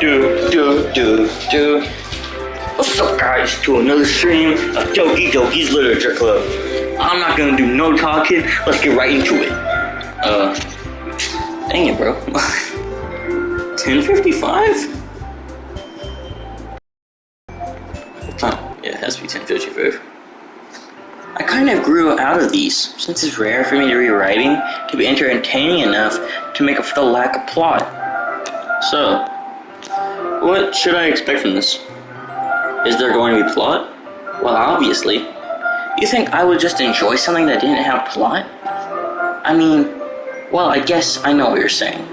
Do. What's up, guys? To another stream of Doki's Literature Club. I'm not gonna do no talking. Let's get right into it. Dang it, bro. 10:55? Yeah, it has to be 10:55. I kind of grew out of these, since it's rare for me to read writing to be entertaining enough to make up for the lack of plot. So, what should I expect from this? Is there going to be plot? Well, obviously. You think I would just enjoy something that didn't have plot? I mean, well, I guess I know what you're saying.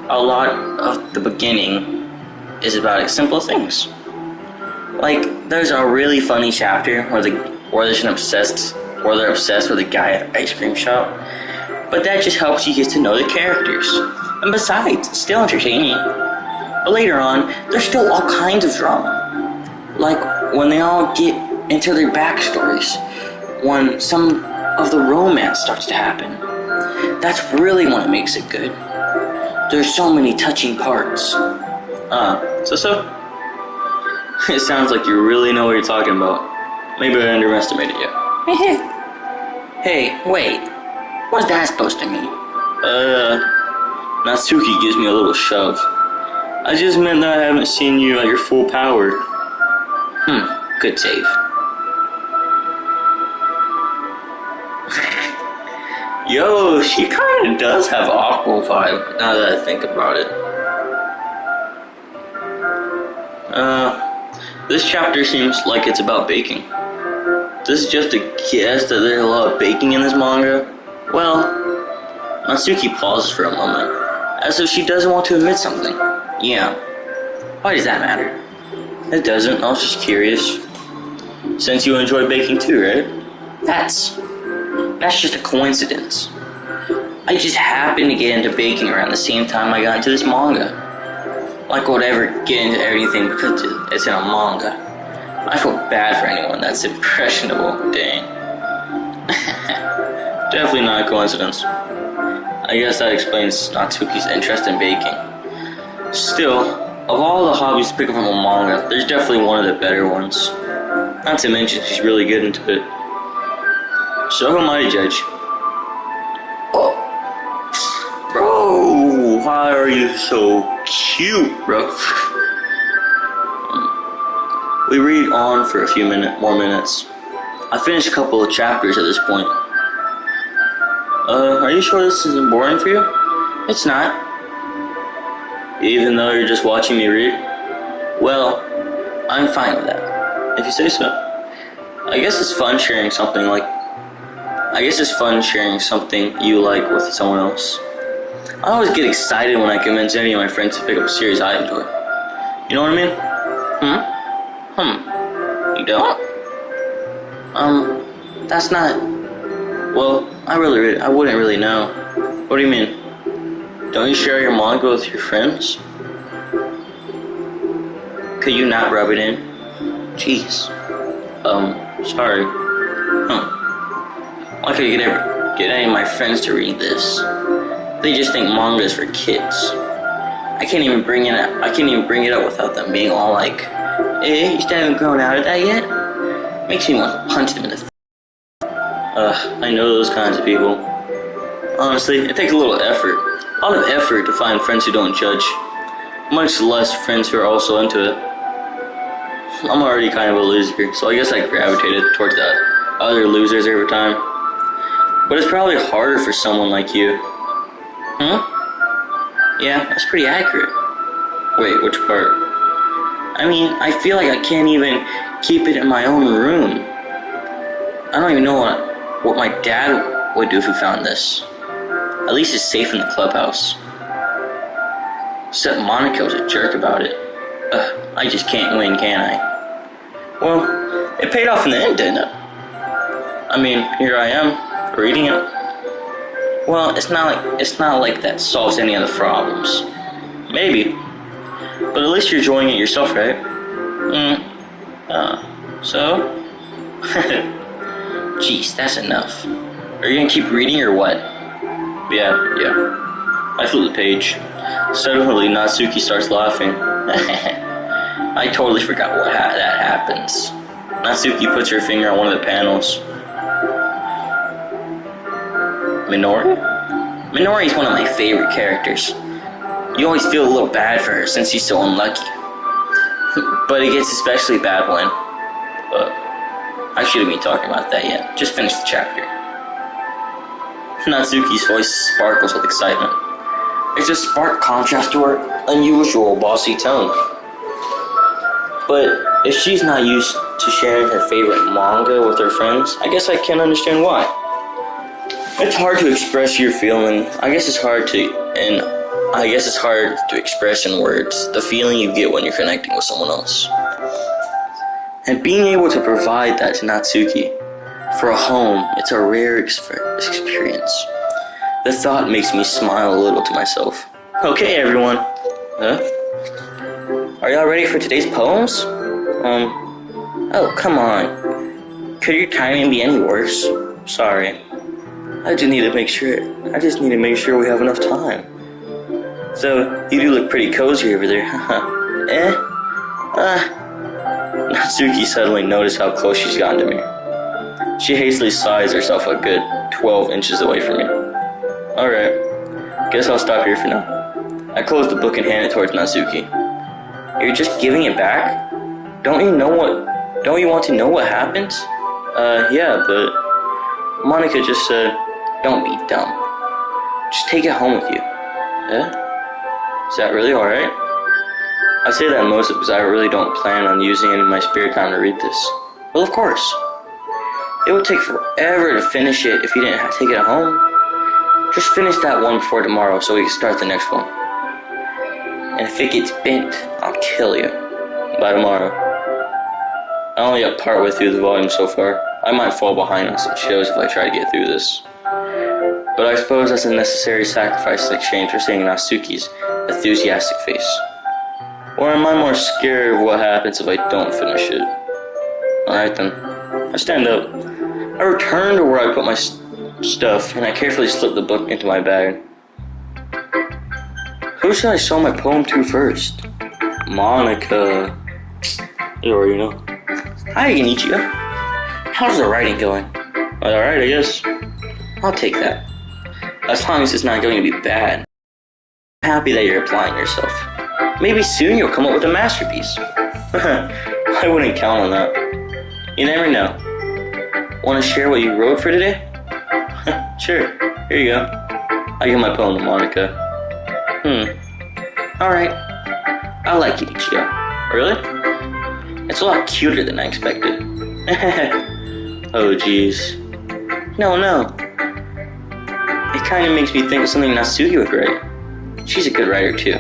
A lot of the beginning is about simple things. Like, there's a really funny chapter where they're obsessed with a guy at an ice cream shop. But that just helps you get to know the characters. And besides, it's still entertaining. But later on, there's still all kinds of drama. Like when they all get into their backstories, when some of the romance starts to happen. That's really when it makes it good. There's so many touching parts. So? It sounds like you really know what you're talking about. Maybe I underestimated you. Hey, wait. What's that supposed to mean? Natsuki gives me a little shove. I just meant that I haven't seen you at your full power. Good save. Yo, she kinda does have an awkward vibe, now that I think about it. This chapter seems like it's about baking. This is just a guess that there's a lot of baking in this manga. Well, Natsuki pauses for a moment, as if she doesn't want to admit something. Yeah. Why does that matter? It doesn't, I was just curious. Since you enjoy baking too, right? That's just a coincidence. I just happened to get into baking around the same time I got into this manga. Like, whatever, get into everything because it's in a manga. I feel bad for anyone that's impressionable, dang. Definitely not a coincidence. I guess that explains Natsuki's interest in baking. Still, of all the hobbies to pick up from a manga, there's definitely one of the better ones. Not to mention, she's really good into it. So who am I to judge? Oh, bro, why are you so cute, bro? We read on for a few more minutes. I finished a couple of chapters at this point. Are you sure this isn't boring for you? It's not. Even though you're just watching me read? Well, I'm fine with that. If you say so. I guess it's fun sharing something you like with someone else. I always get excited when I convince any of my friends to pick up a series I enjoy. You know what I mean? You don't? That's not... Well, I wouldn't really know. What do you mean? Don't you share your manga with your friends? Could you not rub it in? Jeez. Sorry. Why could you get any of my friends to read this? They just think manga is for kids. I can't even bring it up without them being all like, you still haven't grown out of that yet? Makes me want to punch them in the face. I know those kinds of people. Honestly, it takes a lot of effort to find friends who don't judge. Much less friends who are also into it. I'm already kind of a loser, so I guess I gravitated towards the other losers every time. But it's probably harder for someone like you. Yeah, that's pretty accurate. Wait, which part? I mean, I feel like I can't even keep it in my own room. I don't even know what my dad would do if he found this. At least it's safe in the clubhouse. Except Monaco's a jerk about it. I just can't win, can I? Well, it paid off in the end, didn't it? I mean, here I am, reading it. Well, it's not like that solves any of the problems. Maybe. But at least you're enjoying it yourself, right? So? Jeez, that's enough. Are you gonna keep reading or what? Yeah. I flip the page. Suddenly, Natsuki starts laughing. I totally forgot that happens. Natsuki puts her finger on one of the panels. Minori? Minori is one of my favorite characters. You always feel a little bad for her since she's so unlucky. But it gets especially bad when... I shouldn't be talking about that yet. Just finish the chapter. Natsuki's voice sparkles with excitement. It's a stark contrast to her unusual bossy tone. But if she's not used to sharing her favorite manga with her friends, I guess I can understand why. It's hard to express your feeling. I guess it's hard to express in words the feeling you get when you're connecting with someone else. And being able to provide that to Natsuki for a home, it's a rare experience. The thought makes me smile a little to myself. Okay, everyone. Are y'all ready for today's poems? Oh, come on. Could your timing be any worse? Sorry. I just need to make sure we have enough time. So, you do look pretty cozy over there, Natsuki suddenly noticed how close she's gotten to me. She hastily sized herself a good 12 inches away from me. Alright, guess I'll stop here for now. I closed the book and handed it towards Natsuki. You're just giving it back? Don't you want to know what happened? Yeah, but Monica just said, don't be dumb. Just take it home with you. Is that really alright? I say that mostly because I really don't plan on using any of my spare time to read this. Well, of course. It would take forever to finish it if you didn't take it home. Just finish that one before tomorrow so we can start the next one. And if it gets bent, I'll kill you. By tomorrow. I only got partway through the volume so far. I might fall behind on some shows if I try to get through this. But I suppose that's a necessary sacrifice in exchange for seeing Natsuki's enthusiastic face. Or am I more scared of what happens if I don't finish it? Alright then. I stand up. I return to where I put my stuff, and I carefully slip the book into my bag. Who should I show my poem to first? Monica. You already know. Hi, Genichiro. How's the writing going? Alright, I guess. I'll take that. As long as it's not going to be bad. I'm happy that you're applying yourself. Maybe soon you'll come up with a masterpiece. I wouldn't count on that. You never know. Want to share what you wrote for today? Sure. Here you go. I give my poem to Monica. Alright. I like it, Ichigo. Really? It's a lot cuter than I expected. Oh, jeez. No. It kind of makes me think of something Natsuki would write. She's a good writer, too.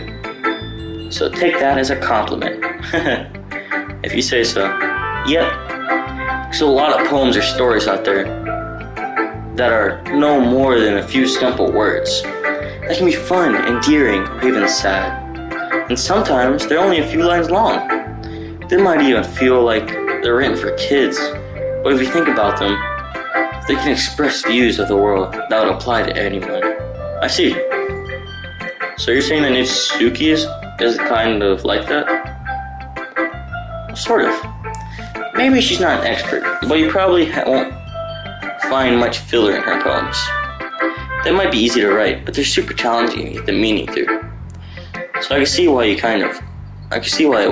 So take that as a compliment. If you say so. Yep. So a lot of poems or stories out there that are no more than a few simple words. That can be fun, endearing, or even sad. And sometimes they're only a few lines long. They might even feel like they're written for kids. But if you think about them, they can express views of the world that would apply to anyone. I see. So you're saying that Natsuki is kind of like that? Sort of. Maybe she's not an expert, but you probably won't find much filler in her poems. They might be easy to write, but they're super challenging to get the meaning through. So I can see why it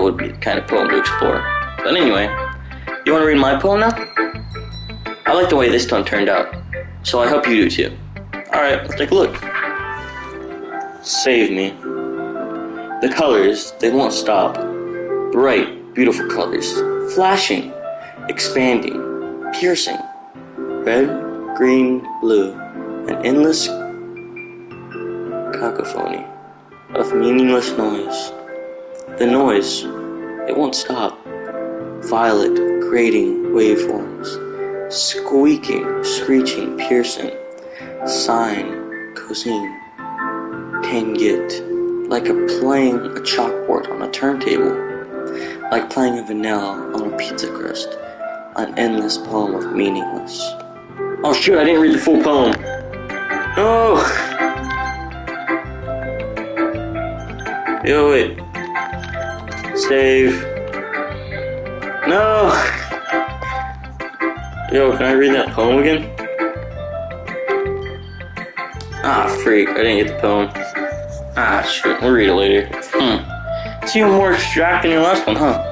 would be the kind of poem to explore. But anyway, you want to read my poem now? I like the way this one turned out, so I hope you do too. Alright, let's take a look. Save me. The colors, they won't stop. Bright, beautiful colors. Flashing, expanding, piercing. Red, green, blue. An endless cacophony of meaningless noise. The noise, it won't stop. Violet, grating waveforms. Squeaking, screeching, piercing. Sine, cosine. Tangent, like playing a chalkboard on a turntable. Like playing a vanilla on a pizza crust. An endless poem of meaningless. Oh shoot, I didn't read the full poem. Oh! Yo, wait. Save. No! Yo, can I read that poem again? Ah, freak. I didn't get the poem. Ah, shit. We'll read it later. It's even more abstract than your last one, huh?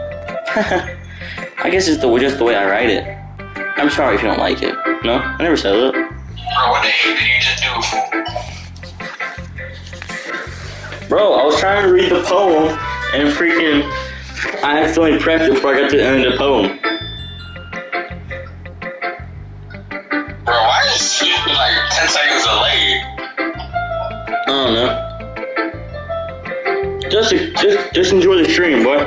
I guess it's just the way I write it. I'm sorry if you don't like it. No? I never said that. Bro, what the heck did you just do? Bro, I was trying to read the poem and freaking I accidentally pressed it before I got to the end of the poem. Bro, why is shit like 10 seconds delayed? I don't know. Just enjoy the stream, boy.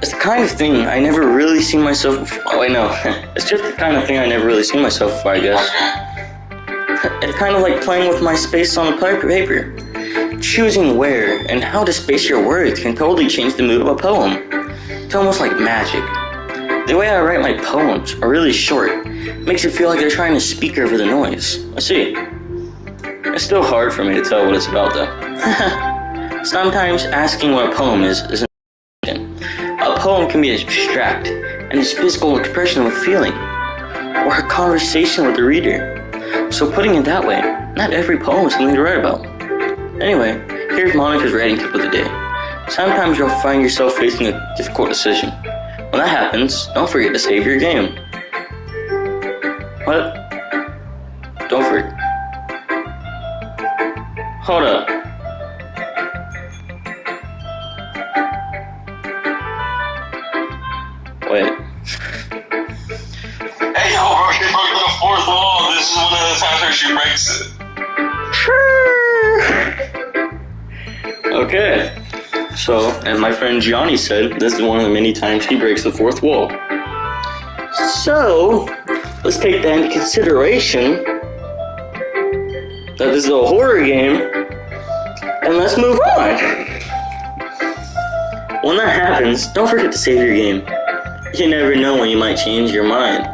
It's the kind of thing I never really see myself. Oh wait, no. It's just the kind of thing I never really see myself for, I guess. It's kind of like playing with my space on the paper. Choosing where and how to space your words can totally change the mood of a poem. It's almost like magic. The way I write my poems are really short. Makes it feel like they're trying to speak over the noise. I see. It's still hard for me to tell what it's about, though. Sometimes asking what a poem is an question. A poem can be abstract, and its physical expression of a feeling, or a conversation with the reader. So putting it that way, not every poem is something to write about. Anyway, here's Monica's writing tip of the day. Sometimes you'll find yourself facing a difficult decision. When that happens, don't forget to save your game. What? Don't forget. Hold up. Wait. Hey, yo, bro, you broke the fourth wall. This is one of the times where she breaks it. Okay. So, as my friend Gianni said, this is one of the many times he breaks the fourth wall. So, let's take that into consideration that this is a horror game, and let's move on. When that happens, don't forget to save your game. You never know when you might change your mind,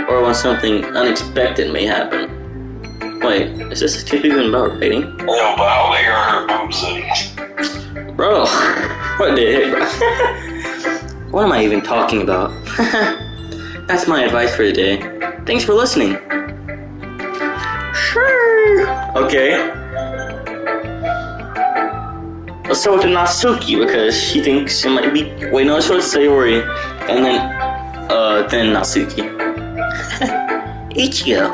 or when something unexpected may happen. Wait, is this a tip even about writing? Yo, but I'll let her boobs in. Bro, what the heck, bro? What am I even talking about? That's my advice for today. Thanks for listening. Sure. Okay. Let's start with the Natsuki because she thinks it might be. Wait, no, let's start with Sayori, and then Natsuki. Ichigo,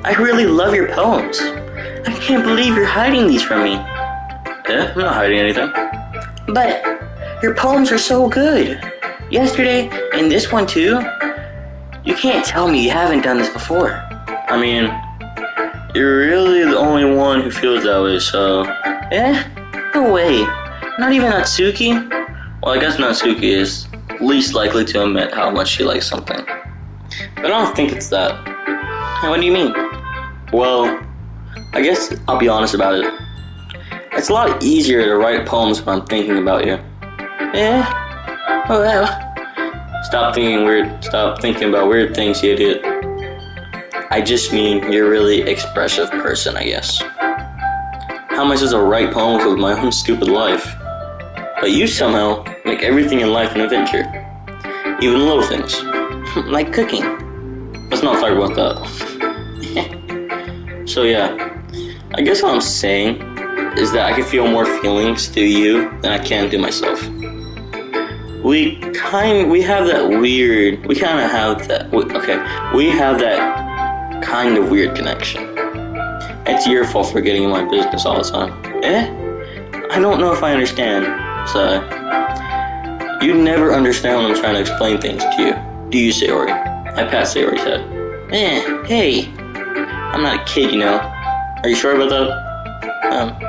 I really love your poems. I can't believe you're hiding these from me. Yeah, I'm not hiding anything. But your poems are so good. Yesterday, and this one too. You can't tell me you haven't done this before. I mean, you're really the only one who feels that way, so... No way. Not even Natsuki? Well, I guess Natsuki is least likely to admit how much she likes something. But I don't think it's that. What do you mean? Well, I guess I'll be honest about it. It's a lot easier to write poems when I'm thinking about you. Oh well. Stop thinking about weird things, you idiot. I just mean you're a really expressive person, I guess. How am I supposed to write poems with my own stupid life? But you somehow make everything in life an adventure. Even little things. Like cooking. Let's not talk about that. So yeah, I guess what I'm saying is that I can feel more feelings through you than I can through myself. We have that kind of weird connection. It's your fault for getting in my business all the time. I don't know if I understand. So, you never understand when I'm trying to explain things to you. Do you, Sayori? I pat Sayori's head. Hey. I'm not a kid, you know. Are you sure about that?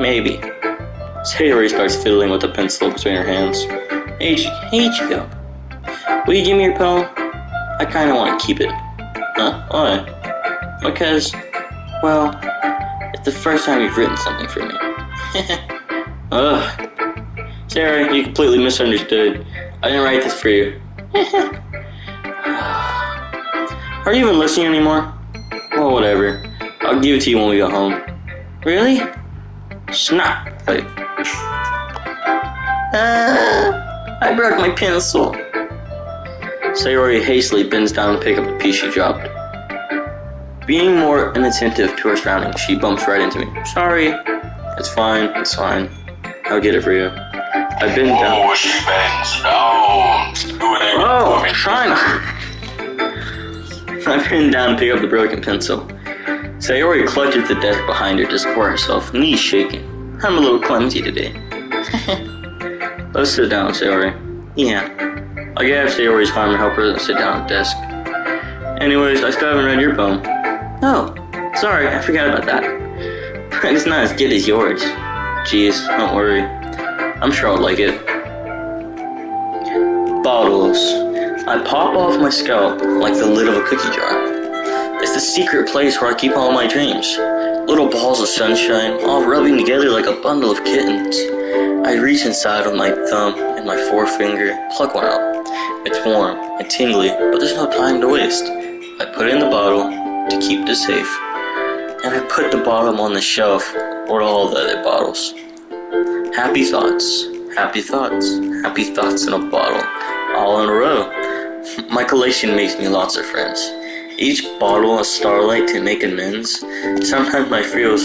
Maybe. Sayori starts fiddling with the pencil between her hands. Hey, Ichigo. Will you give me your poem? I kinda want to keep it. Huh? Why? Because, well, it's the first time you've written something for me. Ugh. Sarah, you completely misunderstood. I didn't write this for you. Are you even listening anymore? Well, whatever. I'll give it to you when we go home. Really? Snap! Wait. I broke my pencil. Sayori hastily bends down to pick up the piece she dropped. Being more inattentive to her surroundings, she bumps right into me. Sorry. It's fine. I'll get it for you. I bend down. Oh, she bends down. Do it again. Oh, trying. I bend down to pick up the broken pencil. Sayori clutches the desk behind her to support herself, knees shaking. I'm a little clumsy today. Let's sit down, Sayori. Yeah. I grab Sayori's arm and help her sit down at the desk. Anyways, I still haven't read your poem. Oh, sorry, I forgot about that. But it's not as good as yours. Jeez, don't worry. I'm sure I'll like it. Bottles. I pop off my scalp like the lid of a cookie jar. It's the secret place where I keep all my dreams. Little balls of sunshine, all rubbing together like a bundle of kittens. I reach inside with my thumb and my forefinger, pluck one out. It's warm and tingly, but there's no time to waste. I put it in the bottle to keep it safe, and I put the bottom on the shelf with all the other bottles. Happy thoughts in a bottle, all in a row. My collection makes me lots of friends. Each bottle a starlight to make amends. Sometimes my friend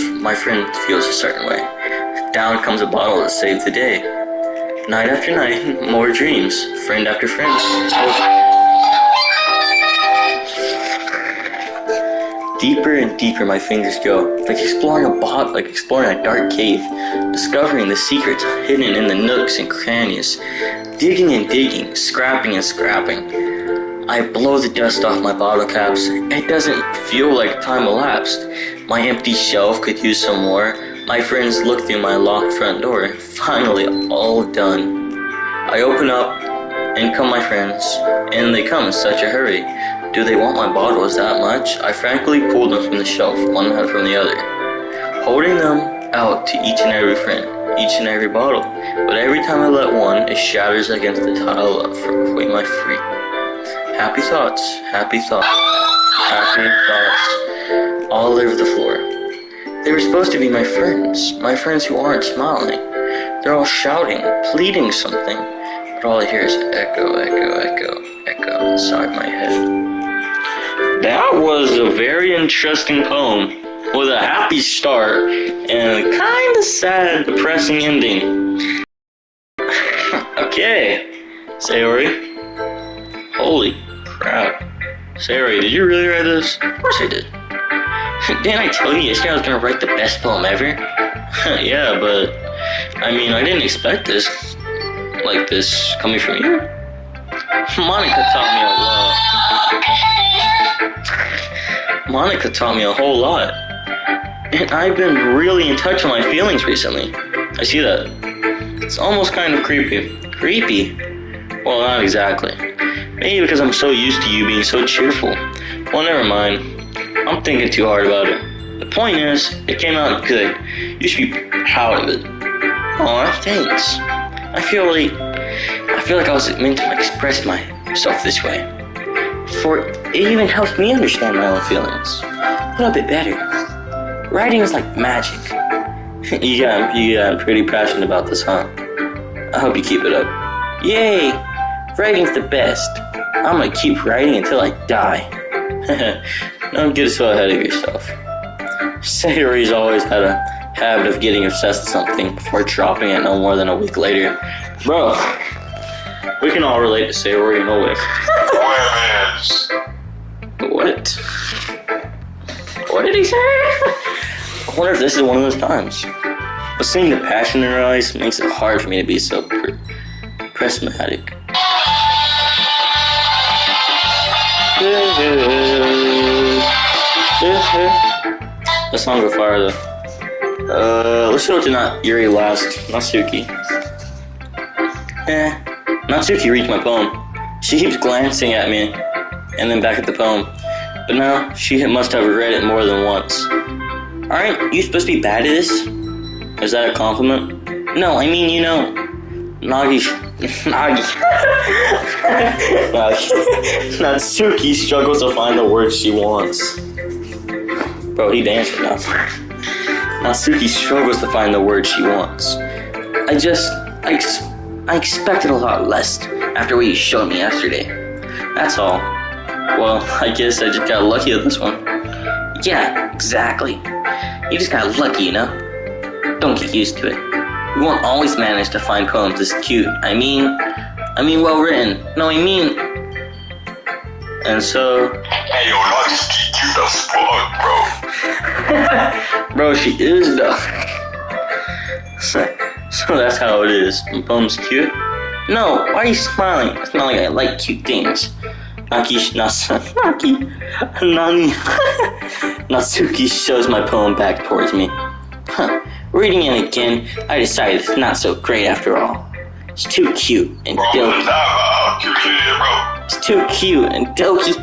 feels a certain way. Down comes a bottle to save the day. Night after night, more dreams. Friend after friend. Deeper and deeper my fingers go, like exploring a dark cave, discovering the secrets hidden in the nooks and crannies, digging and digging, scrapping and scrapping. I blow the dust off my bottle caps. It doesn't feel like time elapsed. My empty shelf could use some more. My friends look through my locked front door. Finally, all done. I open up, in come my friends, and they come in such a hurry. Do they want my bottles that much? I frankly pulled them from the shelf, one from the other, holding them out to each and every friend, each and every bottle. But every time I let one, it shatters against the tile between my feet. Happy thoughts, all over the floor. They were supposed to be my friends who aren't smiling. They're all shouting, pleading something, but all I hear is echo inside my head. That was a very interesting poem with a happy start and a kind of sad, depressing ending. Okay, Sayori. Holy crap. Sayori, did you really write this? Of course I did. Didn't I tell you yesterday I was going to write the best poem ever? Yeah, but I didn't expect this coming from you. Monica taught me a whole lot. And I've been really in touch with my feelings recently. I see that. It's almost kind of creepy. Creepy? Well, not exactly. Maybe because I'm so used to you being so cheerful. Well, never mind. I'm thinking too hard about it. The point is, it came out good. You should be proud of it. Aw, thanks. I feel like I was meant to express myself this way. For it even helps me understand my own feelings a little bit better. Writing is like magic. I'm pretty passionate about this, huh? I hope you keep it up. Yay! Writing's the best. I'm gonna keep writing until I die. Don't get so ahead of yourself. Sayori's always had a habit of getting obsessed with something before dropping it no more than a week later. Bro, we can all relate to Sayori in a way. What? What did he say? I wonder if this is one of those times. But seeing the passion in her eyes makes it hard for me to be so prismatic. The songs are fire though. Let's go to Yuri last. Natsuki. Natsuki reads my poem. She keeps glancing at me and then back at the poem. But now she must have read it more than once. Aren't you supposed to be bad at this? Is that a compliment? No, I mean, you know. Natsuki struggles to find the words she wants. Bro, he dancing now. Natsuki struggles to find the word she wants. I expected a lot less after what you showed me yesterday. That's all. Well, I guess I just got lucky with this one. Yeah, exactly. You just got lucky, you know? Don't get used to it. You won't always manage to find poems this cute. I mean well written. No, I mean... And so... Hey, yo, Natsuki, cute as fuck, bro. Bro, she is though. So that's how it is. My poem's cute? No, why are you smiling? It's not like I like cute things. Natsuki shows my poem back towards me. Reading it again, I decided it's not so great after all. It's too cute and doki. It's too cute and doki.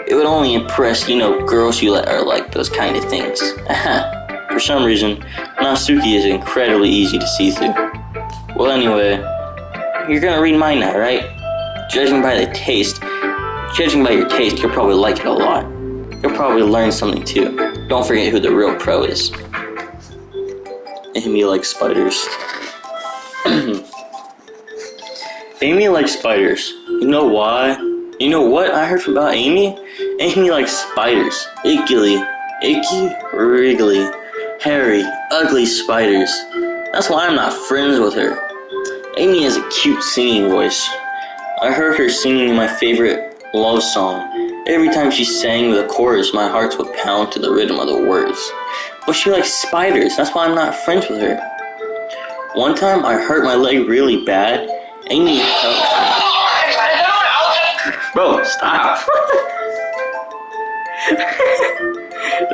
It would only impress, girls who are like those kind of things. For some reason, Natsuki is incredibly easy to see through. Well, anyway, you're gonna read mine now, right? Judging by your taste, you'll probably like it a lot. You'll probably learn something too. Don't forget who the real pro is. Amy likes spiders. Amy likes spiders. You know why? You know what I heard about Amy? Amy likes spiders. Icky, wriggly, hairy, ugly spiders. That's why I'm not friends with her. Amy has a cute singing voice. I heard her singing my favorite love song. Every time she sang the chorus, my heart would pound to the rhythm of the words. But she likes spiders. That's why I'm not friends with her. One time I hurt my leg really bad. Amy helped me. Bro, stop.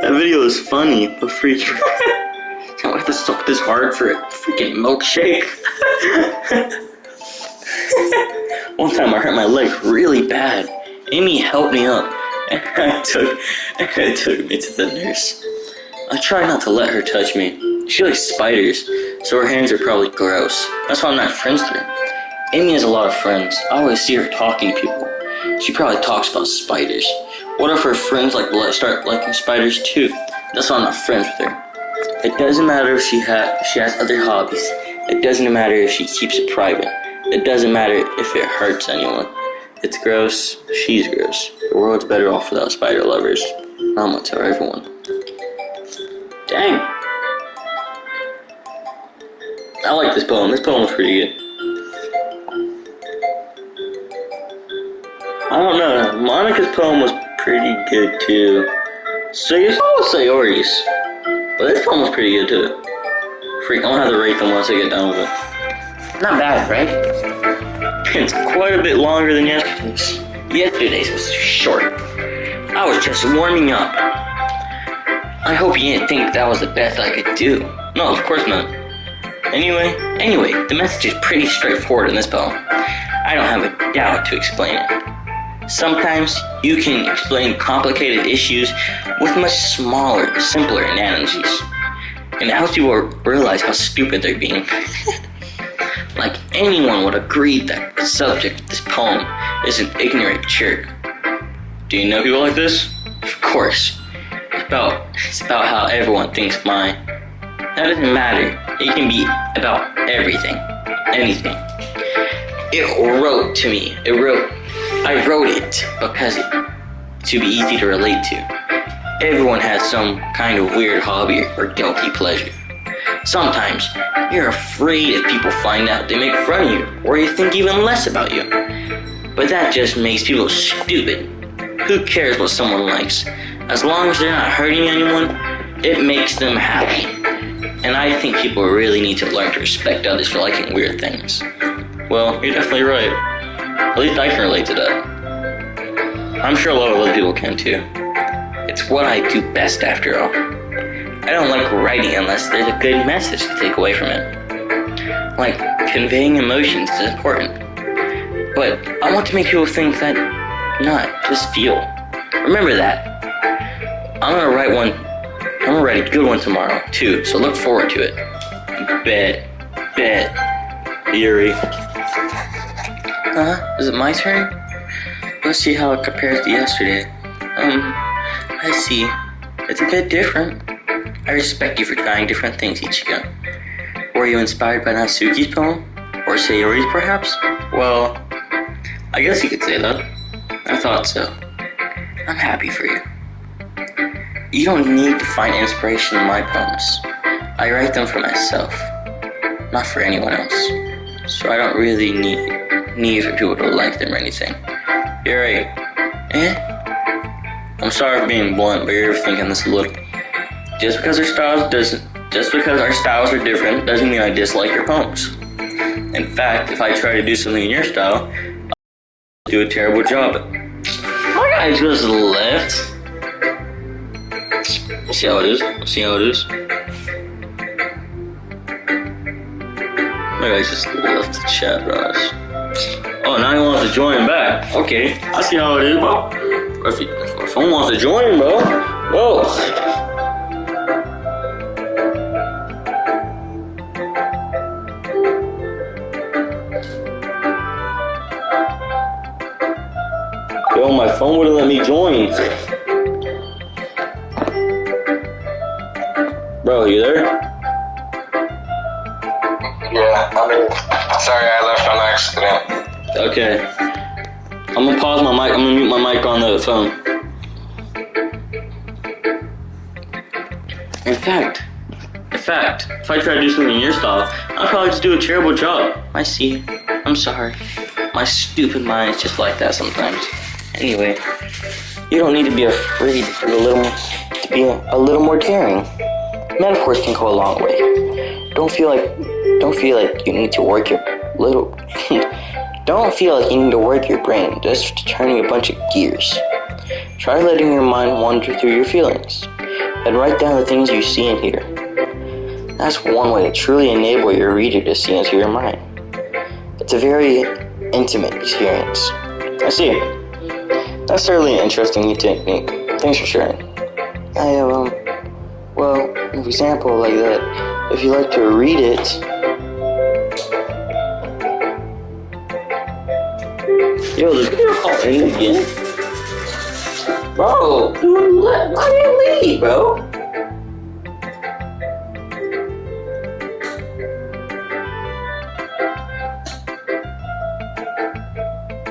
That video is funny, but freak. Can't wait to suck this hard for a freaking milkshake. One time I hurt my leg really bad. Amy helped me up, and I took me to the nurse. I tried not to let her touch me. She likes spiders, so her hands are probably gross. That's why I'm not friends with her. Amy has a lot of friends. I always see her talking to people. She probably talks about spiders. What if her friends start liking spiders too? That's why I'm not friends with her. It doesn't matter if she has other hobbies. It doesn't matter if she keeps it private. It doesn't matter if it hurts anyone. It's gross. She's gross. The world's better off without spider lovers. I'm gonna tell everyone. Dang. I like this poem. This poem was pretty good. I don't know. Monica's poem was pretty good too. So you saw Sayori's. But this poem was pretty good too. Freak, I'm gonna have to rate them once I get done with it. Not bad, right? It's quite a bit longer than yesterday's. Yesterday's was short. I was just warming up. I hope you didn't think that was the best I could do. No, of course not. Anyway, the message is pretty straightforward in this poem. I don't have a doubt to explain it. Sometimes you can explain complicated issues with much smaller, simpler analogies. And it helps people realize how stupid they're being. Like anyone would agree that the subject of this poem is an ignorant jerk. Do you know people like this? Of course. It's about how everyone thinks mine. That doesn't matter. It can be about everything. Anything. It wrote to me. I wrote it because to be easy to relate to. Everyone has some kind of weird hobby or guilty pleasure. Sometimes you're afraid if people find out they make fun of you, or they think even less about you. But that just makes people stupid. Who cares what someone likes? As long as they're not hurting anyone, it makes them happy. And I think people really need to learn to respect others for liking weird things. Well, you're definitely right. At least I can relate to that. I'm sure a lot of other people can too. It's what I do best after all. I don't like writing unless there's a good message to take away from it. Like, conveying emotions is important. But I want to make people think that, not just feel. Remember that. I'm gonna write a good one tomorrow, too, so look forward to it. Bet. Yuri. Is it my turn? Let's see how it compares to yesterday. I see. It's a bit different. I respect you for trying different things, Ichigo. Were you inspired by Natsuki's poem? Or Sayori's, perhaps? Well, I guess you could say that. I thought so. I'm happy for you. You don't need to find inspiration in my poems. I write them for myself, not for anyone else. So I don't really need for people to like them or anything. You're right. I'm sorry for being blunt, but you're thinking this a little. Just because our styles are different doesn't mean I dislike your poems. In fact, if I try to do something in your style, I'll do a terrible job. My guy just left. Let's see how it is. My guy just left the chat, bro. Oh, now he wants to join back. Okay, I see how it is, bro. If someone wants to join, bro. Whoa. Yo, my phone wouldn't let me join. Bro, you there? Yeah, sorry I left on accident. Okay. I'm gonna pause my mic. I'm gonna mute my mic on the phone. In fact, if I try to do something in your style, I'll probably just do a terrible job. I see. I'm sorry. My stupid mind is just like that sometimes. Anyway, you don't need to be afraid to be a little more daring. Metaphors can go a long way. Don't feel like you need to work your little. Don't feel like you need to work your brain just turning a bunch of gears. Try letting your mind wander through your feelings and write down the things you see and hear. That's one way to truly enable your reader to see into your mind. It's a very intimate experience. I see. That's certainly an interesting technique. Thanks for sharing. I have, well, an example like that. If you like to read it, yo, this video call in again? Bro, dude, why do you leave, bro?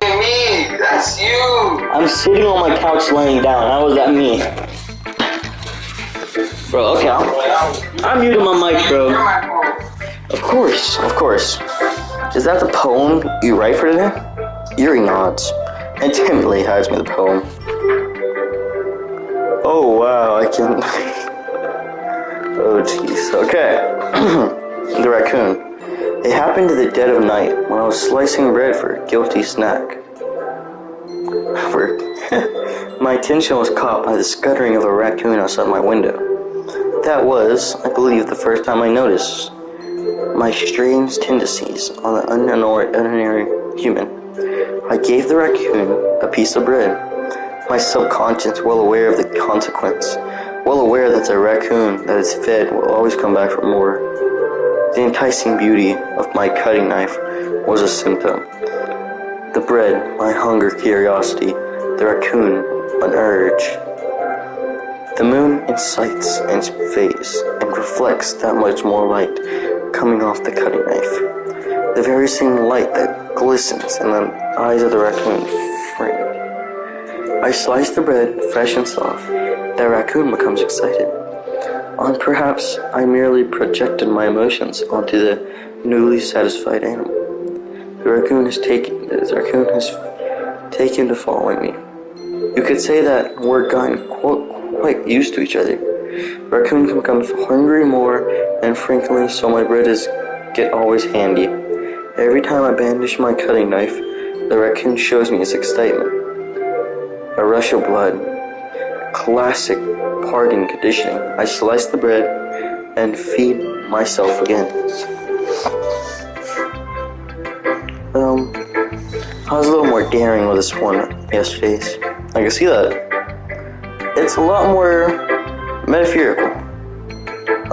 Me, that's you. I'm sitting on my couch laying down. How was that me? Bro, okay, I'm muting my mic, bro. Of course. Is that the poem you write for today? Yuri nods and timidly hands me the poem. Oh, wow, I can... Oh, jeez. Okay. The raccoon. It happened in the dead of night when I was slicing bread for a guilty snack. My attention was caught by the scuttering of a raccoon outside my window. That was, I believe, the first time I noticed my strange tendencies on the ordinary human. I gave the raccoon a piece of bread, my subconscious well aware of the consequence, well aware that the raccoon that is fed will always come back for more. The enticing beauty of my cutting knife was a symptom. The bread, my hunger, curiosity, the raccoon, an urge. The moon incites and fades and reflects that much more light coming off the cutting knife. The very same light that glistens in the eyes of the raccoon framed. I slice the bread, fresh and soft. The raccoon becomes excited. Or perhaps I merely projected my emotions onto the newly satisfied animal. The raccoon has taken to following me. You could say that we're gotten quite used to each other. Raccoon becomes hungry more and frankly, so my bread get always handy. Every time I bandish my cutting knife, the raccoon shows me his excitement. A rush of blood. Classic parting conditioning. I slice the bread and feed myself again. I was a little more daring with this one yesterday's. I can see that. It's a lot more metaphorical.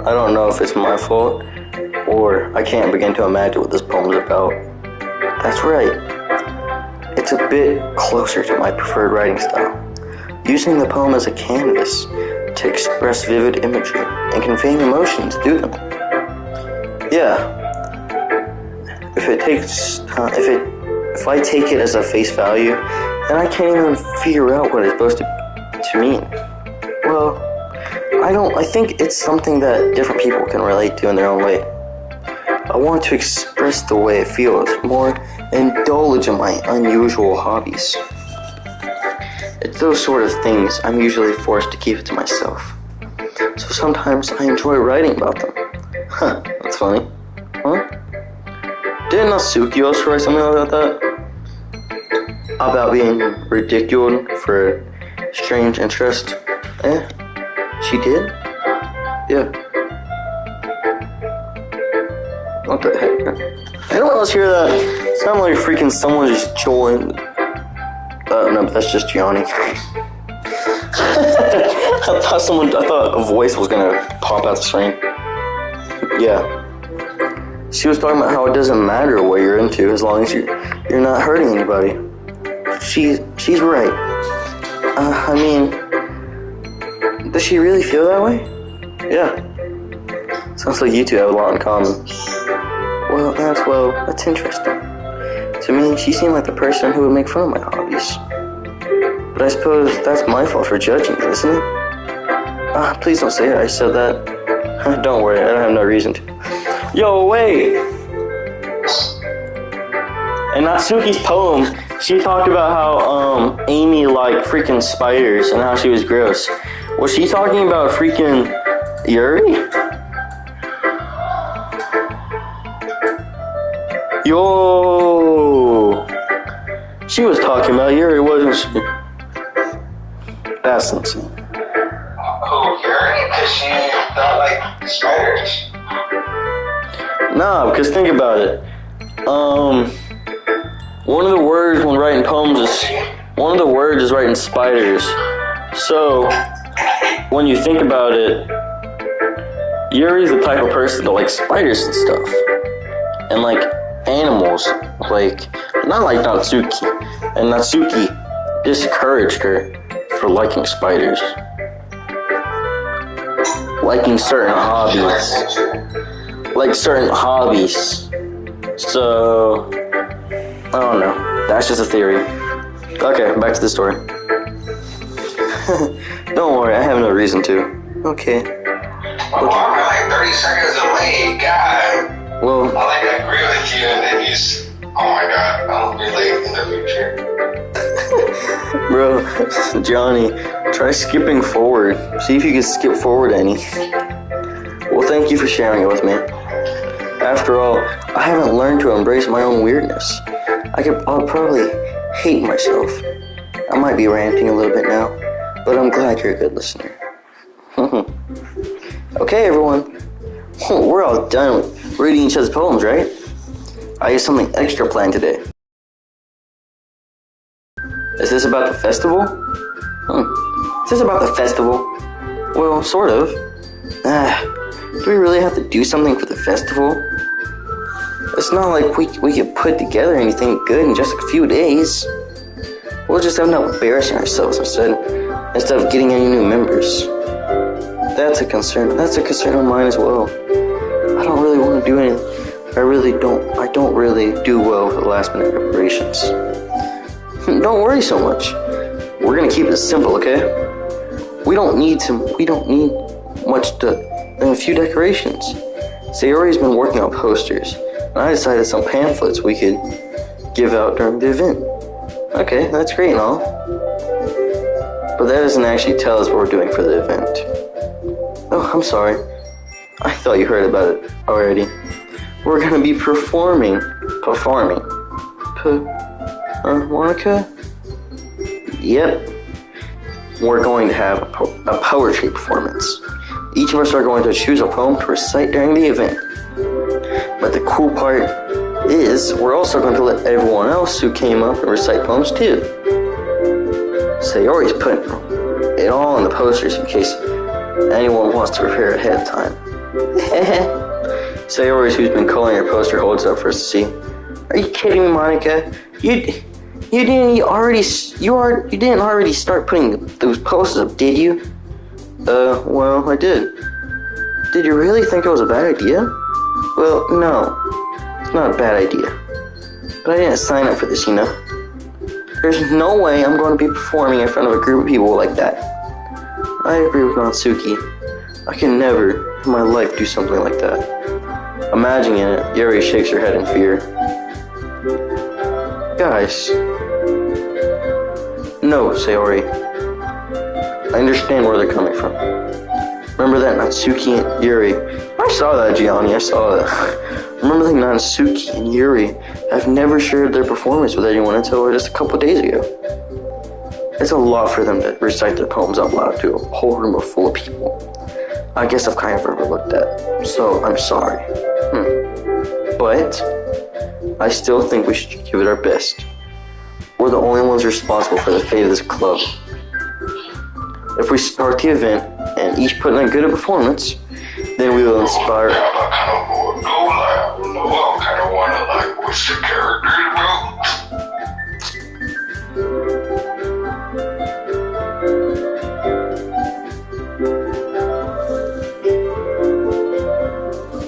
I don't know if it's my fault, or I can't begin to imagine what this poem is about. That's right. It's a bit closer to my preferred writing style. Using the poem as a canvas to express vivid imagery and conveying emotions through them. Yeah. If I take it as a face value, then I can't even figure out what it's supposed to mean. Well, I think it's something that different people can relate to in their own way. I want to express the way it feels, more indulge in my unusual hobbies. It's those sort of things I'm usually forced to keep it to myself. So sometimes I enjoy writing about them. Huh, that's funny. Huh? Didn't Natsuki also write something about that? About being ridiculed for strange interest? She did? Yeah. What the heck? Anyone else hear that? It sounded like freaking someone just chilling. No, but that's just Johnny. I thought a voice was gonna pop out the screen. Yeah. She was talking about how it doesn't matter what you're into as long as you're not hurting anybody. She's right. I mean, does she really feel that way? Yeah. Sounds like you two have a lot in common. Well, that's interesting. To me, she seemed like the person who would make fun of my hobbies. But I suppose that's my fault for judging it, isn't it? Please don't say I said that. Don't worry, I don't have no reason to. Yo, wait! In Natsuki's poem, she talked about how Amy liked freaking spiders and how she was gross. Was she talking about freaking Yuri? Yo! She was talking about Yuri, wasn't she? That's insane. Who, Yuri? Because she don't like spiders? Nah, because think about it. One of the words when writing poems is writing spiders. So, when you think about it, Yuri's the type of person that likes spiders and stuff. And like animals, like, not like Natsuki. And Natsuki discouraged her for liking spiders. Liking certain hobbies. Like certain hobbies. So, I don't know. That's just a theory. Okay, back to the story. Don't worry, I have no reason to. Okay. Well, I'm like 30 seconds away, God. Well, I agree with you, and then you just, oh my God, I'll be late in the future. Bro, Johnny, try skipping forward. See if you can skip forward any. Well, thank you for sharing it with me. After all, I haven't learned to embrace my own weirdness. I'll probably hate myself. I might be ranting a little bit now, but I'm glad you're a good listener. Okay, everyone. We're all done with reading each other's poems, right? I have something extra planned today. Is this about the festival? Is this about the festival? Well, sort of. Do we really have to do something for the festival? It's not like we could put together anything good in just a few days. We'll just end up embarrassing ourselves instead of getting any new members. That's a concern. That's a concern of mine as well. I don't really want to do anything. I don't really do well with the last minute preparations. Don't worry so much. We're gonna keep it simple, okay? We don't need much than a few decorations. Sayori's been working on posters, and I decided some pamphlets we could give out during the event. Okay, that's great and all. But that doesn't actually tell us what we're doing for the event. Oh, I'm sorry. I thought you heard about it already. We're gonna be performing. Monica? Yep. We're going to have a poetry performance. Each of us are going to choose a poem to recite during the event. But the cool part is we're also going to let everyone else who came up and recite poems too. Sayori's putting it all on the posters in case anyone wants to prepare ahead of time. Sayori's, who's been coloring her poster, holds up for us to see. Are you kidding me, Monica? You didn't already start putting those posters up, did you? Well, I did. Did you really think it was a bad idea? Well, no. It's not a bad idea. But I didn't sign up for this, you know? There's no way I'm going to be performing in front of a group of people like that. I agree with Natsuki. I can never in my life do something like that. Imagining it, Yuri shakes her head in fear. Guys. No, Sayori. I understand where they're coming from. Remember that Natsuki and Yuri. I saw that, Gianni, I saw that. Remember that Natsuki and Yuri have never shared their performance with anyone until just a couple days ago. It's a lot for them to recite their poems out loud to a whole room full of people. I guess I've kind of overlooked that, so I'm sorry. But I still think we should give it our best. We're the only ones responsible for the fate of this club. If we start the event and each put in a good performance, then we will inspire. I kind of want to what's the character, bro?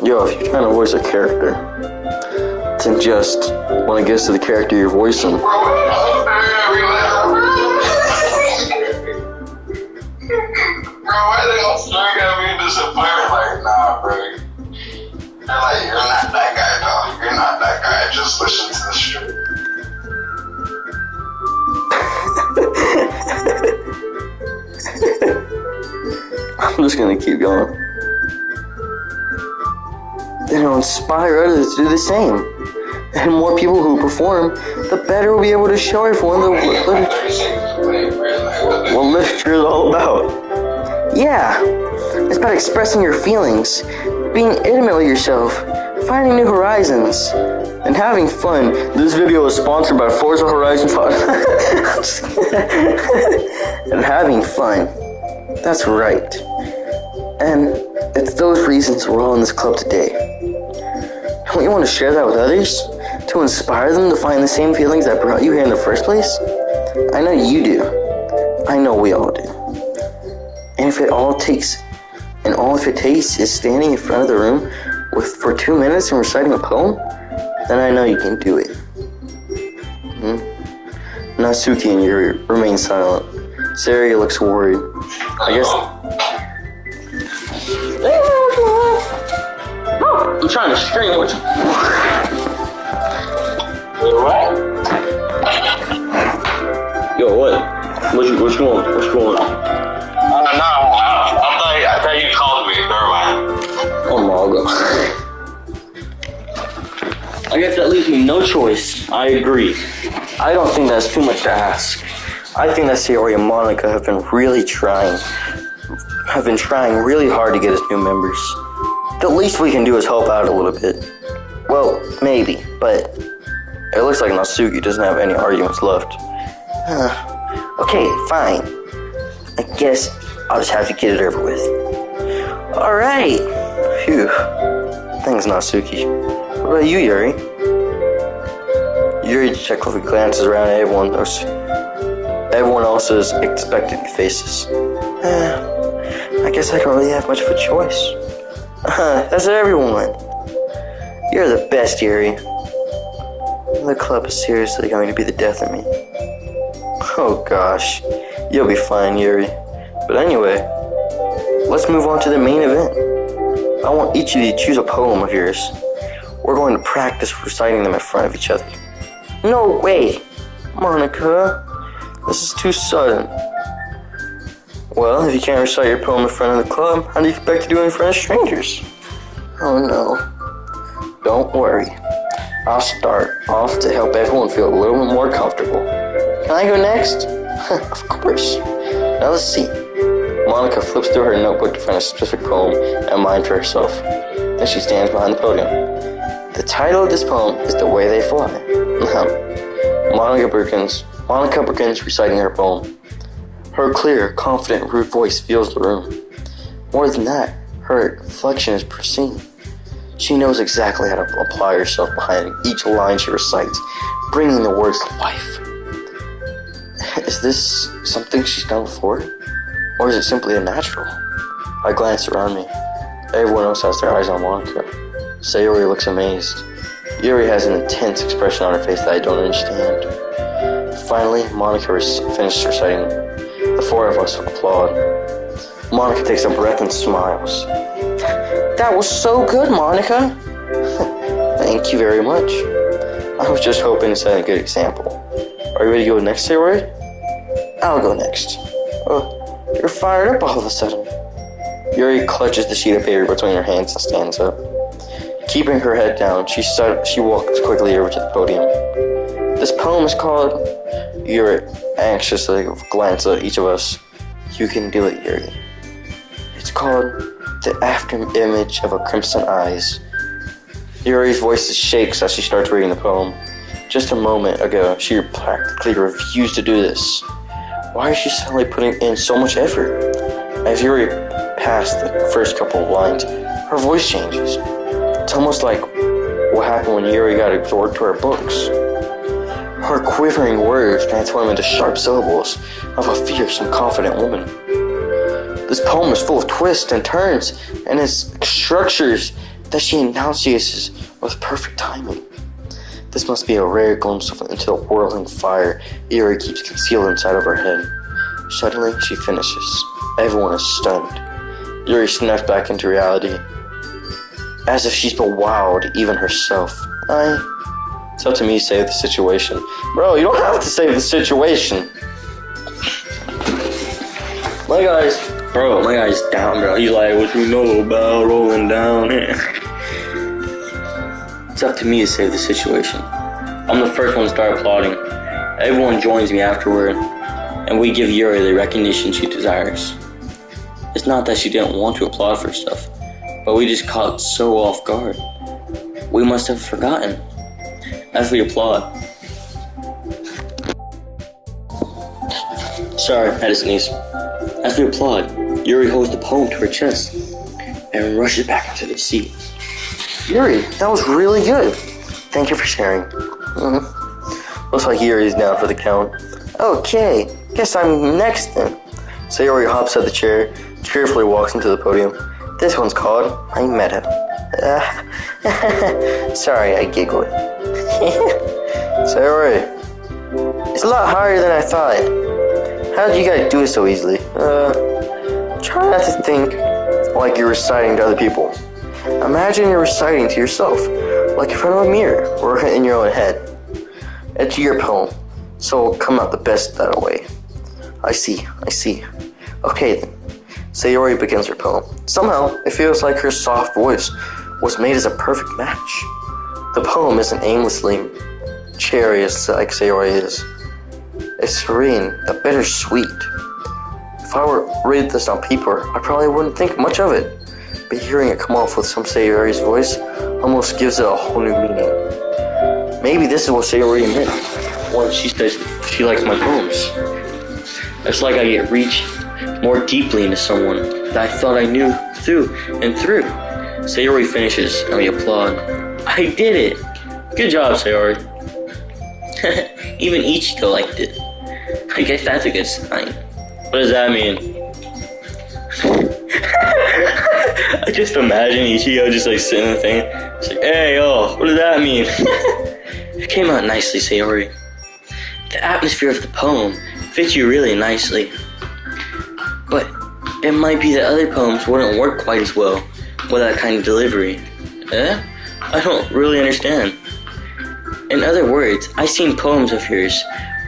Yo, if you're trying to voice a character, then just when it gets to the character you're voicing. Bro, why they all staring at me in disappointment? Like, nah, bro. They're like, you're not that guy, dog. You're not that guy. Just listen to the shit. I'm just gonna keep going. Then it'll inspire others to do the same. And more people who perform, the better we'll be able to show everyone what literature is all about. Yeah, it's about expressing your feelings, being intimate with yourself, finding new horizons, and having fun. This video is sponsored by Forza Horizon 5. And having fun. That's right. And it's those reasons we're all in this club today. Don't you want to share that with others? To inspire them to find the same feelings that brought you here in the first place? I know you do. I know we all do. And if it takes is standing in front of the room for 2 minutes and reciting a poem, then I know you can do it. Natsuki and Yuri remain silent. Sari looks worried. I guess. I'm trying to stream with you. What? Yo, what? What you want? What's going on? No, I thought you called me. Never mind. Oh my god. I guess that leaves me no choice. I agree. I don't think that's too much to ask. I think that Sayori and Monica have been trying really hard to get us new members. The least we can do is help out a little bit. Well, maybe, but it looks like Natsuki doesn't have any arguments left. Okay, fine. I guess I'll just have to get it over with. Alright. Phew. Thanks, Natsuki. What about you, Yuri? Yuri cheerfully glances around at everyone else's expectant faces. I guess I don't really have much of a choice. That's everyone. You're the best, Yuri. The club is seriously going to be the death of me. Oh gosh, you'll be fine, Yuri. But anyway, let's move on to the main event. I want each of you to choose a poem of yours. We're going to practice reciting them in front of each other. No way! Monica, this is too sudden. Well, if you can't recite your poem in front of the club, how do you expect to do it in front of strangers? Oh no. Don't worry. I'll start off to help everyone feel a little bit more comfortable. Can I go next? Of course. Now let's see. Monica flips through her notebook to find a specific poem and mind for herself. Then she stands behind the podium. The title of this poem is The Way They Fly. Monica begins reciting her poem. Her clear, confident, rude voice fills the room. More than that, her inflection is pristine. She knows exactly how to apply herself behind each line she recites, bringing the words to life. Is this something she's done before? Or is it simply a natural? I glance around me. Everyone else has their eyes on Monica. Sayori looks amazed. Yuri has an intense expression on her face that I don't understand. Finally, Monica finished reciting. The four of us applaud. Monica takes a breath and smiles. That was so good, Monica. Thank you very much. I was just hoping to set a good example. Are you ready to go next, Sayori? I'll go next. Oh, you're fired up all of a sudden. Yuri clutches the sheet of paper between her hands and stands up. Keeping her head down, she walks quickly over to the podium. This poem is called... Yuri anxiously glances at each of us. You can do it, Yuri. It's called The After Image of a Crimson Eyes. Yuri's voice shakes as she starts reading the poem. Just a moment ago, she practically refused to do this. Why is she suddenly putting in so much effort? As Yuri passed the first couple of lines, her voice changes. It's almost like what happened when Yuri got absorbed to her books. Her quivering words transform into sharp syllables of a fierce and confident woman. This poem is full of twists and turns, and its structures that she enunciates with perfect timing. This must be a rare glimpse into the whirling fire Yuri keeps concealed inside of her head. Suddenly, she finishes. Everyone is stunned. Yuri snaps back into reality, as if she's bewildered even herself. It's up to me to save the situation. Bro, you don't have to save the situation. My guy's down, bro. He's like, what you know about rolling down? It's up to me to save the situation. I'm the first one to start applauding. Everyone joins me afterward, and we give Yuri the recognition she desires. It's not that she didn't want to applaud for stuff, but we just caught so off guard. We must have forgotten. As we applaud. Sorry, I had to sneeze. As we applaud, Yuri holds the poem to her chest and rushes back into the seat. Yuri, that was really good. Thank you for sharing. Looks like Yuri's down for the count. Okay, guess I'm next then. Sayori hops out of the chair, cheerfully walks into the podium. This one's called I Met Him. Sorry, I giggled. Sayori, it's a lot harder than I thought. How did you guys do it so easily? Try not to think like you're reciting to other people. Imagine you're reciting to yourself, like in front of a mirror or in your own head. It's your poem, so it'll come out the best that way. I see. Okay then. Sayori begins her poem. Somehow, it feels like her soft voice was made as a perfect match. The poem isn't aimlessly cheerious like Sayori is. It's serene, a bittersweet. If I were to read this on paper, I probably wouldn't think much of it. But hearing it come off with some Sayori's voice almost gives it a whole new meaning. Maybe this is what Sayori meant when she says she likes my poems. It's like I get reached more deeply into someone that I thought I knew through and through. Sayori finishes and we applaud. I did it! Good job, Sayori. Even Ichigo liked it. I guess that's a good sign. What does that mean? I just imagine Ichigo just like sitting in the thing. It's like, hey, yo, what does that mean? It came out nicely, Sayori. The atmosphere of the poem fits you really nicely. But it might be that other poems wouldn't work quite as well with that kind of delivery. I don't really understand. In other words, I've seen poems of yours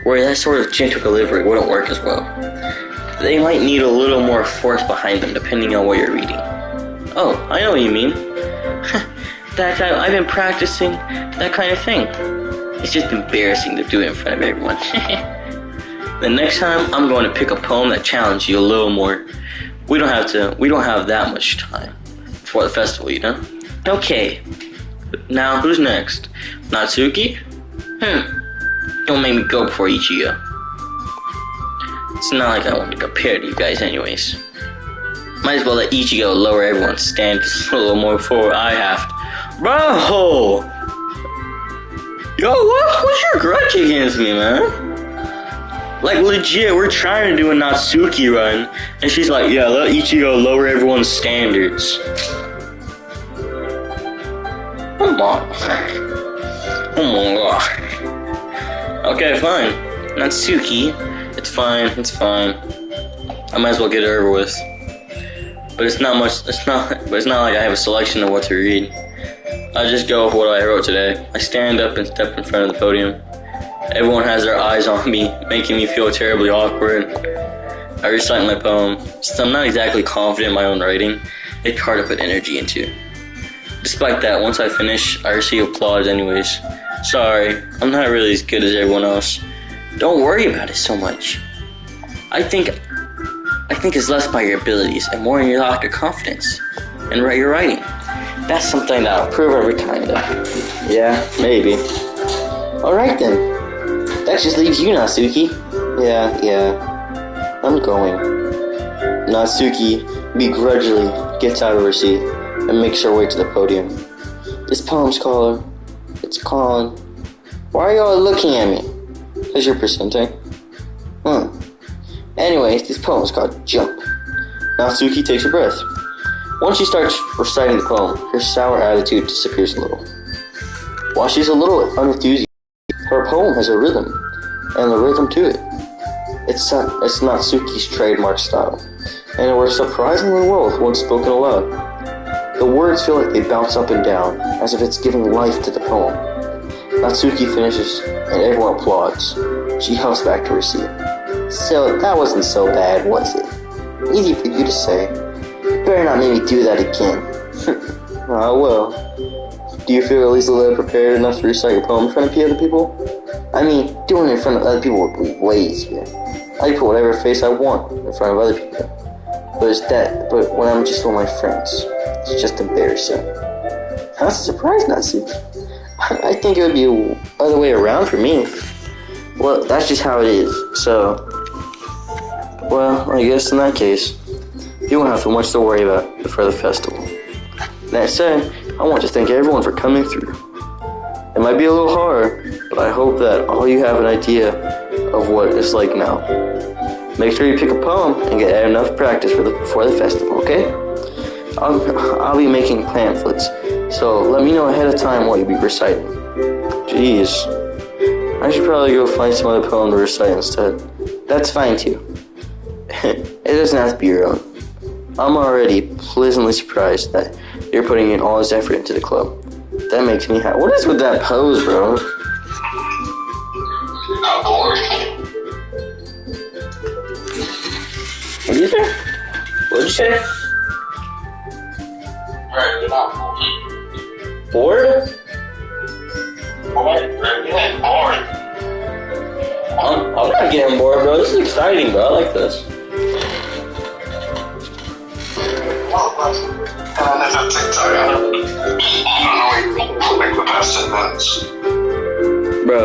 where that sort of gentle delivery wouldn't work as well. They might need a little more force behind them depending on what you're reading. Oh, I know what you mean. That time I've been practicing that kind of thing. It's just embarrassing to do it in front of everyone. The next time I'm going to pick a poem that challenges you a little more. We don't have that much time for the festival, you know? Okay. Now who's next? Natsuki? Don't make me go before Ichigo. It's not like I want to compare to you guys anyways. Might as well let Ichigo lower everyone's standards a little more before I have to. Bro! Yo, what's your grudge against me, man? Like, legit, we're trying to do a Natsuki run, and she's like, yeah, let Ichigo lower everyone's standards. Come on. Oh my god. Okay, fine. Natsuki. It's fine. I might as well get it over with. But it's not much. But it's not like I have a selection of what to read. I just go with what I wrote today. I stand up and step in front of the podium. Everyone has their eyes on me, making me feel terribly awkward. I recite my poem. Since I'm not exactly confident in my own writing, it's hard to put energy into. Despite that, once I finish, I receive applause anyways. Sorry, I'm not really as good as everyone else. Don't worry about it so much. I think it's less by your abilities and more in your lack of confidence in your writing. That's something that I'll prove every time, though. Yeah, maybe. Alright then. That just leaves you, Natsuki. Yeah. I'm going. Natsuki begrudgingly gets out of her seat and makes her way to the podium. This poem's called... It's called... Why are y'all looking at me? Because you're presenting. Anyways, this poem is called Jump. Natsuki takes a breath. Once she starts reciting the poem, her sour attitude disappears a little. While she's a little unenthusiastic, her poem has a rhythm, and the rhythm to it. It's Natsuki's trademark style, and it works surprisingly well when spoken aloud. The words feel like they bounce up and down, as if it's giving life to the poem. Natsuki finishes, and everyone applauds. She hops back to her seat. So, that wasn't so bad, was it? Easy for you to say. You better not make me do that again. Well. Do you feel at least a little prepared enough to recite your poem in front of other people? I mean, doing it in front of other people would be way easier. I can put whatever face I want in front of other people. But when I'm just with my friends, it's just embarrassing. That's a surprise, Natsuki. I think it would be the other way around for me. Well, that's just how it is, so... Well, I guess in that case, you won't have too much to worry about for the festival. That said, I want to thank everyone for coming through. It might be a little hard, but I hope that all you have an idea of what it's like now. Make sure you pick a poem and get enough practice before the festival, okay? I'll be making pamphlets, so let me know ahead of time what you'll be reciting. Jeez. I should probably go find some other poem to recite instead. That's fine too. It doesn't have to be your own. I'm already pleasantly surprised that you're putting in all this effort into the club. That makes me happy. What is with that pose, bro? I'm bored. What did you say? What'd you say? Right, you're not Bored? bored. You're getting bored. I'm not getting bored, bro. This is exciting, bro. I like this. And I never TikTok. I don't know what you're making for like the past 10 minutes. Bro.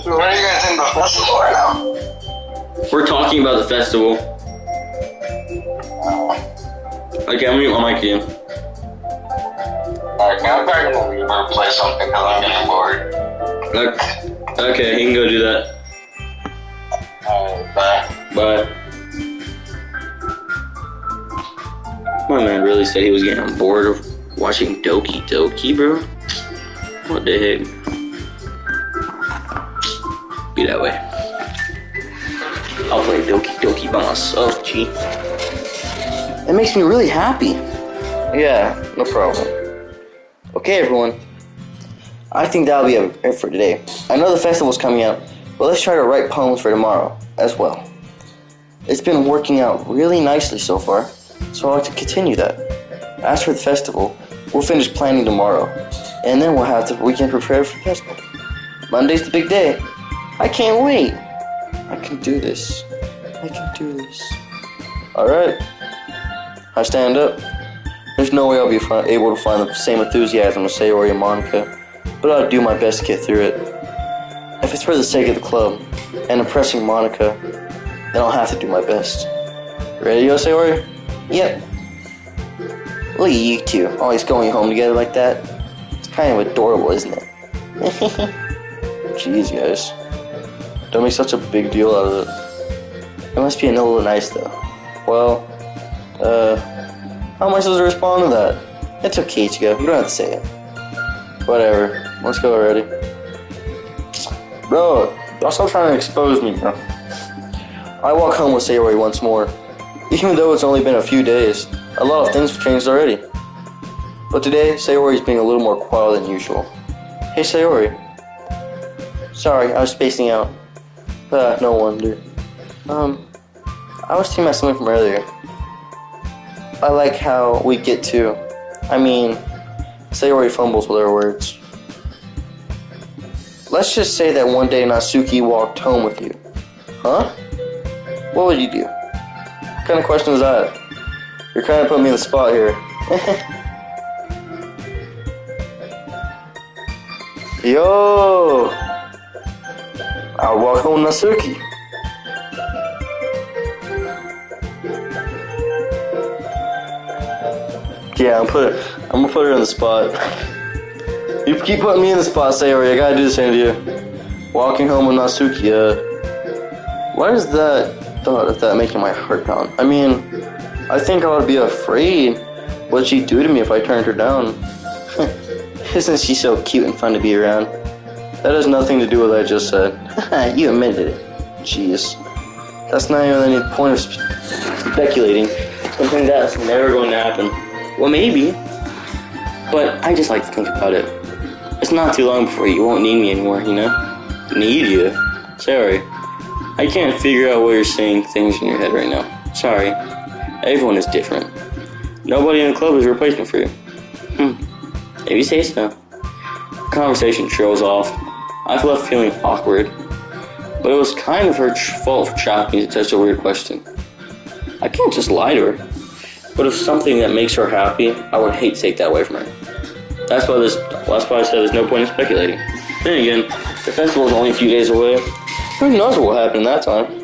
So where are you guys in the festival right now? We're talking about the festival. Okay, I'm gonna mute my mic again. Alright, can I back in the room and play something because I'm getting bored? Okay, he can go do that. Alright, bye. Bye. My man really said he was getting bored of watching Doki, bro. What the heck? Be that way. I'll play Doki by myself, G. It makes me really happy. Yeah, no problem. Okay, everyone. I think that'll be it for today. I know the festival's coming up, but let's try to write poems for tomorrow as well. It's been working out really nicely so far, so I'd like to continue that. As for the festival, we'll finish planning tomorrow, and then we'll have the weekend prepared for the festival. Monday's the big day. I can't wait. I can do this. Alright. I stand up. There's no way I'll be able to find the same enthusiasm as Sayori and Monica, but I'll do my best to get through it. If it's for the sake of the club and impressing Monica, then I'll have to do my best. Ready, yo, Sayori? Yep. Look at you two, always going home together like that. It's kind of adorable, isn't it? Jeez, guys. Don't make such a big deal out of it. It must be a little nice, though. Well, how am I supposed to respond to that? It's okay, Ichigo. You don't have to say it. Whatever. Let's go already. Bro, y'all stop trying to expose me, bro. I walk home with Sayori once more. Even though it's only been a few days, a lot of things have changed already. But today, Sayori's being a little more quiet than usual. Hey, Sayori. Sorry, I was spacing out. No wonder. I was thinking about something from earlier. I like how we get to... Sayori fumbles with her words. Let's just say that one day Natsuki walked home with you. Huh? What would you do? What kind of question is that? You're kind of putting me in the spot here. Yo! I'll walk home with Natsuki. Yeah, I'm gonna put her in the spot. You keep putting me in the spot, Sayori. I gotta do the same to you. Walking home with Natsuki, why is that thought of that making my heart pound? I think I would be afraid what she'd do to me if I turned her down. Isn't she so cute and fun to be around? That has nothing to do with what I just said. You admitted it. Jeez. That's not even any point of speculating. Something that's never going to happen. Well, maybe. But I just like to think about it. It's not too long before you won't need me anymore, you know? Need you? Sorry. I can't figure out why you're saying things in your head right now. Sorry. Everyone is different. Nobody in the club is a replacement for you. If you say so. The conversation trails off. I've left feeling awkward. But it was kind of her fault for chopping me to such a weird question. I can't just lie to her. But if something that makes her happy, I would hate to take that away from her. That's why I said there's no point in speculating. Then again, the festival is only a few days away. Who knows what will happen in that time?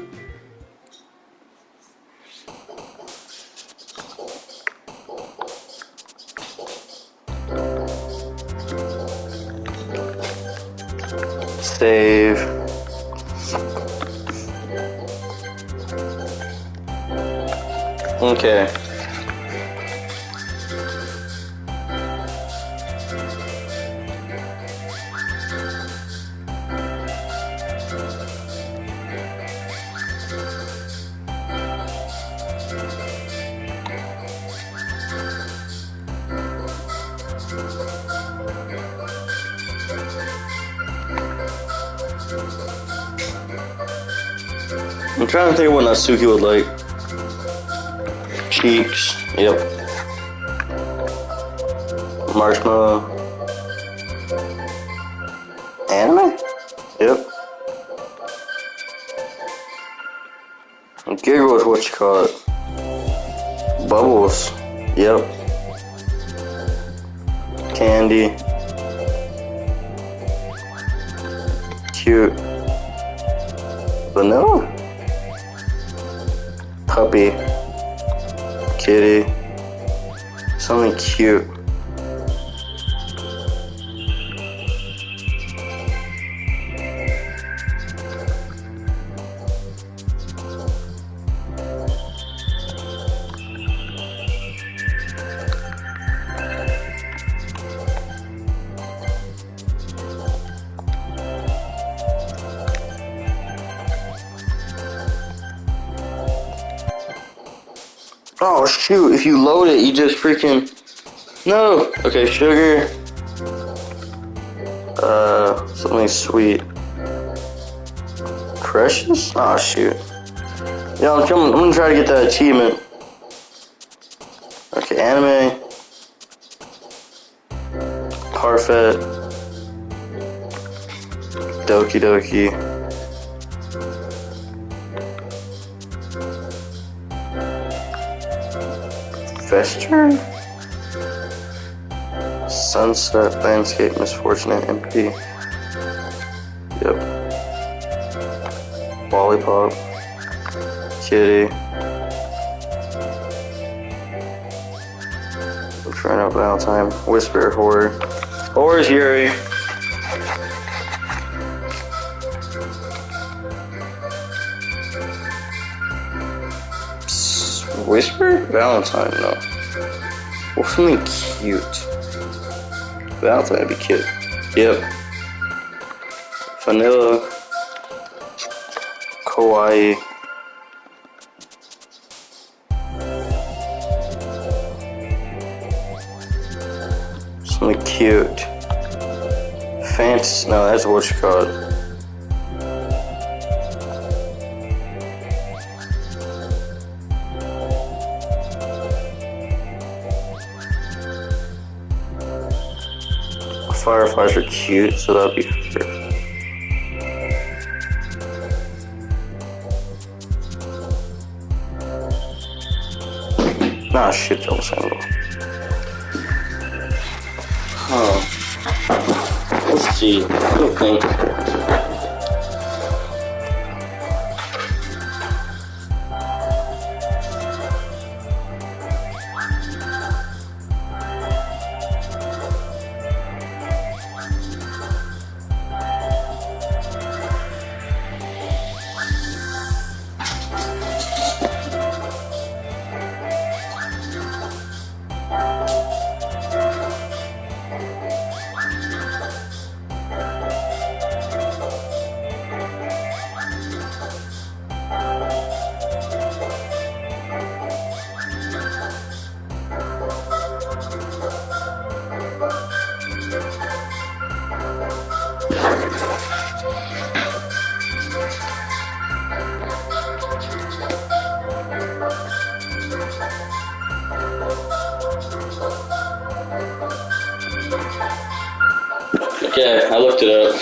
Save. Okay. I'm trying to think of what Natsuki would like. Cheeks. Yep. Marshmallow. Anime? Yep. Giggle is what you call it. Bubbles. Yep. Candy. Cute. Vanilla? Puppy. Kitty. Something cute. Oh shoot, if you load it, you just freaking... No! Okay, sugar. Something sweet. Precious? Oh shoot. Yeah, I'm gonna try to get that achievement. Okay, anime. Parfait. Doki Doki. Vesture? Sunset, landscape, misfortunate, MP. Yep. Lollipop. Kitty. I'm trying out Valentine. Whisper, horror. Horror's Yuri. Whisper? Valentine, no. Or something cute. Valentine would be cute. Yep. Vanilla. Kawaii. Something cute. Fancy. No, that's what you call it. Fireflies are cute, so that'd be her. Nah, shit, don't sandal. Huh. Let's see. Let me think. Okay, I looked it up.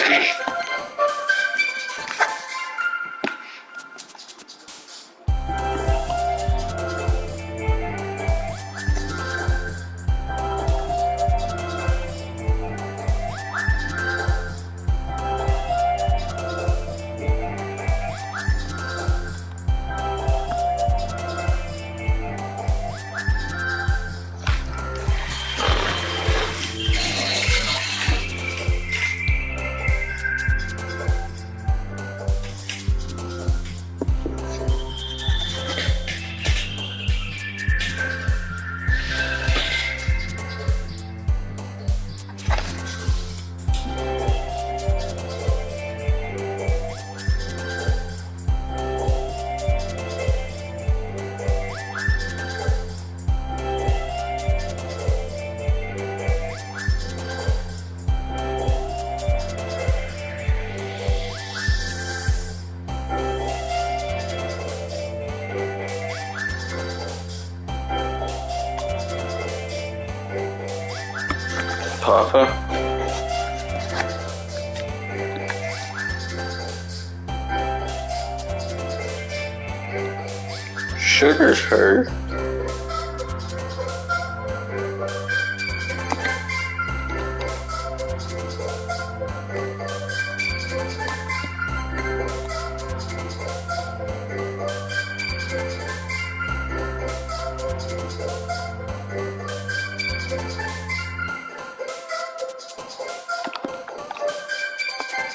Papa. Sugar's her.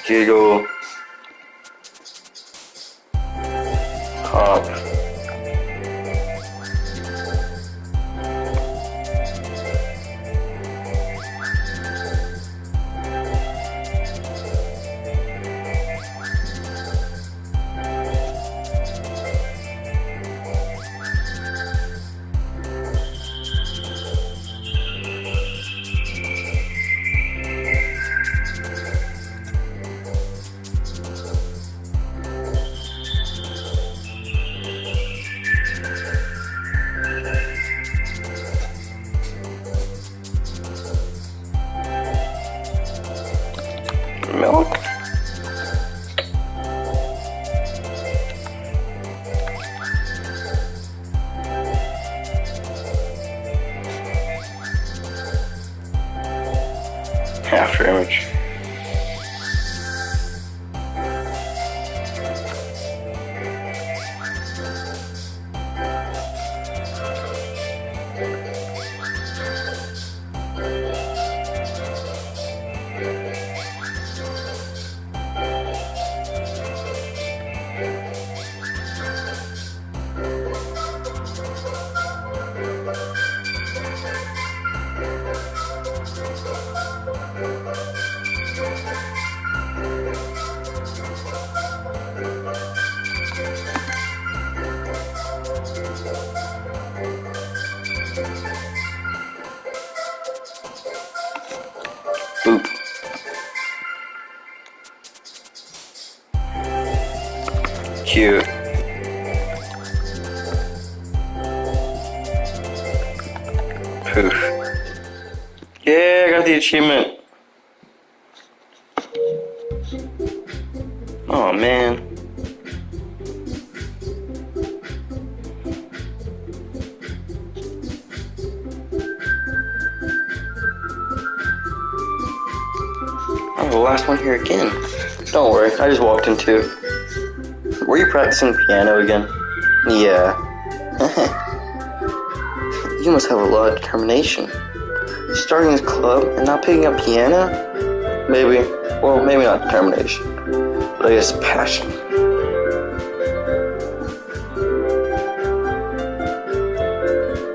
Giggle. Pop. Milk. After image. cute. Poof. Yeah, I got the achievement. Oh man. I'm the last one here again. Don't worry, I just walked into. Were you practicing piano again? Yeah. You must have a lot of determination. Starting this club and not picking up piano? Maybe. Well, maybe not determination. But I guess passion.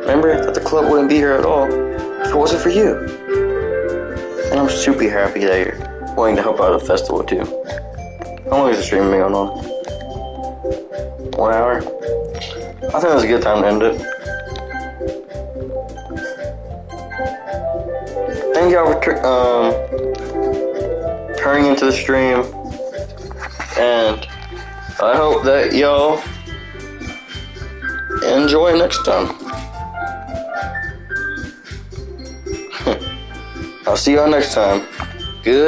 Remember that the club wouldn't be here at all if it wasn't for you. And I'm super happy that you're willing to help out at the festival too. How long is the stream been going on? 1 hour? I think that's a good time to end it. Thank y'all for turning into the stream, and I hope that y'all enjoy next time. I'll see y'all next time. Good.